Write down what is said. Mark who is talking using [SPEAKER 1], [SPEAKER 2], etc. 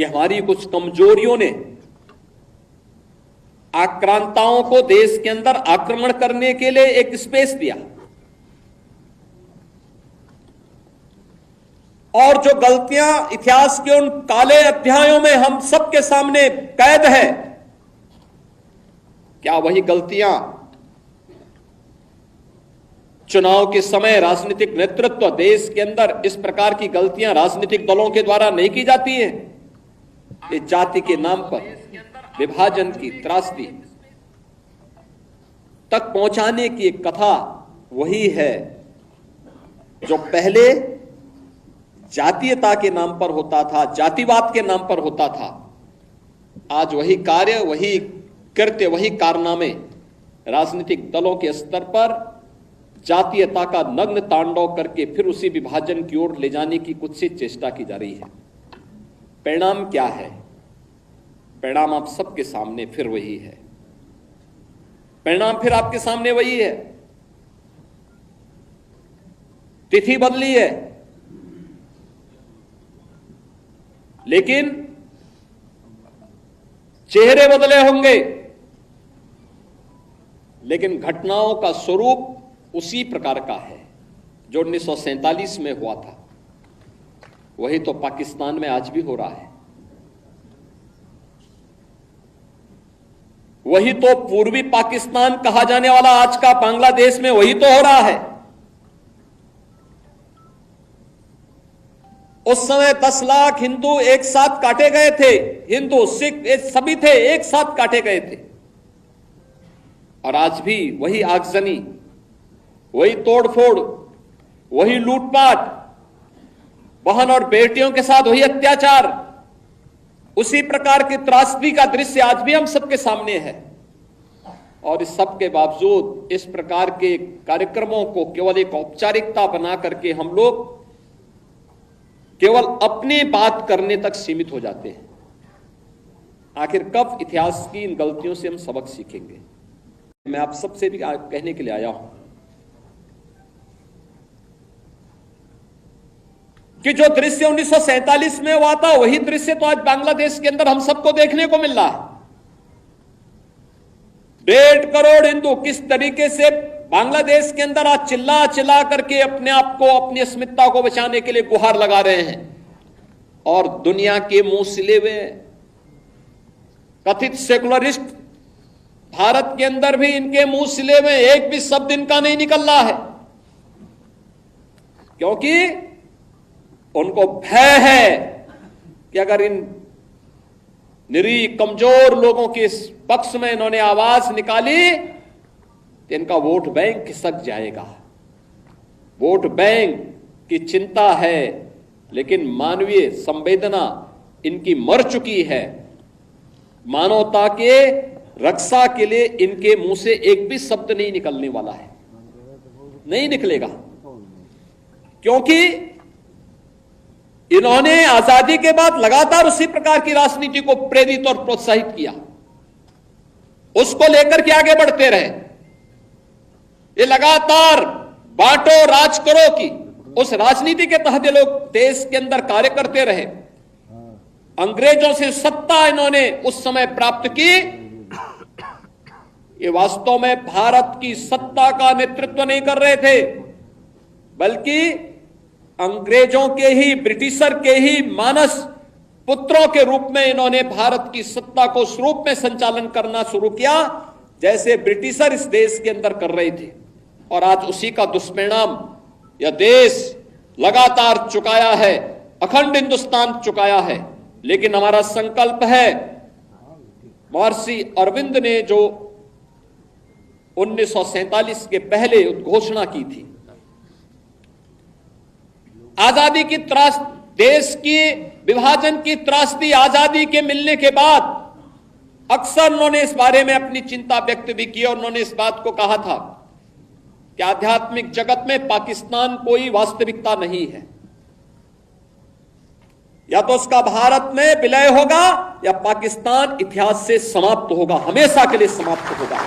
[SPEAKER 1] कि हमारी कुछ कमजोरियों ने आक्रांताओं को देश के अंदर आक्रमण करने के लिए एक स्पेस दिया, और जो गलतियां इतिहास के उन काले अध्यायों में हम सबके सामने कैद है, क्या वही गलतियां चुनाव के समय राजनीतिक नेतृत्व देश के अंदर इस प्रकार की गलतियां राजनीतिक दलों के द्वारा नहीं की जाती है? ये जाति के नाम पर विभाजन की त्रासदी तक पहुंचाने की एक कथा वही है जो पहले जातीयता के नाम पर होता था, जातिवाद के नाम पर होता था। आज वही कार्य, वही कृत्य, वही कारनामे राजनीतिक दलों के स्तर पर जातीयता का नग्न तांडव करके फिर उसी विभाजन की ओर ले जाने की कुछ सी चेष्टा की जा रही है। परिणाम क्या है? परिणाम आप सबके सामने फिर वही है। परिणाम फिर आपके सामने वही है। तिथि बदली है, लेकिन चेहरे बदले होंगे, लेकिन घटनाओं का स्वरूप उसी प्रकार का है जो 1947 में हुआ था। वही तो पाकिस्तान में आज भी हो रहा है। वही तो पूर्वी पाकिस्तान कहा जाने वाला आज का बांग्लादेश में वही तो हो रहा है। उस समय 10 लाख हिंदू एक साथ काटे गए थे। हिंदू, सिख, सभी थे, एक साथ काटे गए थे। और आज भी वही आगजनी, वही तोड़फोड़, वही लूटपाट, बहन और बेटियों के साथ वही अत्याचार, उसी प्रकार की त्रासदी का दृश्य आज भी हम सबके सामने है। और इस सब के बावजूद इस प्रकार के कार्यक्रमों को केवल एक औपचारिकता बना करके हम लोग केवल अपनी बात करने तक सीमित हो जाते हैं। आखिर कब इतिहास की इन गलतियों से हम सबक सीखेंगे? मैं आप सबसे भी कहने के लिए आया हूं कि जो दृश्य 1947 में हुआ था वही दृश्य तो आज बांग्लादेश के अंदर हम सबको देखने को मिल रहा है। 1.5 करोड़ हिंदू किस तरीके से बांग्लादेश के अंदर आज चिल्ला चिल्ला करके अपने आप को, अपनी अस्मिता को बचाने के लिए गुहार लगा रहे हैं, और दुनिया के मुंह सिले हुए कथित सेकुलरिस्ट भारत के अंदर भी इनके मुंह सिले हुए एक भी शब्द इनका नहीं निकल रहा है, क्योंकि उनको भय है कि अगर इन निरीह कमजोर लोगों के पक्ष में इन्होंने आवाज निकाली तो इनका वोट बैंक खिसक जाएगा। वोट बैंक की चिंता है, लेकिन मानवीय संवेदना इनकी मर चुकी है। मानवता के रक्षा के लिए इनके मुंह से एक भी शब्द नहीं निकलने वाला है, नहीं निकलेगा, क्योंकि इन्होंने आजादी के बाद लगातार उसी प्रकार की राजनीति को प्रेरित और प्रोत्साहित किया, उसको लेकर के आगे बढ़ते रहे। ये लगातार बांटो राज करो की उस राजनीति के तहत ये लोग देश के अंदर कार्य करते रहे। अंग्रेजों से सत्ता इन्होंने उस समय प्राप्त की। ये वास्तव में भारत की सत्ता का नेतृत्व नहीं कर रहे थे, बल्कि अंग्रेजों के ही, ब्रिटिशर के ही मानस पुत्रों के रूप में इन्होंने भारत की सत्ता को उस रूप में संचालन करना शुरू किया जैसे ब्रिटिशर इस देश के अंदर कर रहे थे। और आज उसी का दुष्परिणाम यह देश लगातार चुकाया है, अखंड हिंदुस्तान चुकाया है। लेकिन हमारा संकल्प है, महर्षि अरविंद ने जो 1947 के पहले घोषणा की थी, आजादी की देश की विभाजन की त्रासदी आजादी के मिलने के बाद अक्सर उन्होंने इस बारे में अपनी चिंता व्यक्त भी की, और उन्होंने इस बात को कहा था कि आध्यात्मिक जगत में पाकिस्तान कोई वास्तविकता नहीं है, या तो उसका भारत में विलय होगा या पाकिस्तान इतिहास से समाप्त होगा, हमेशा के लिए समाप्त होगा।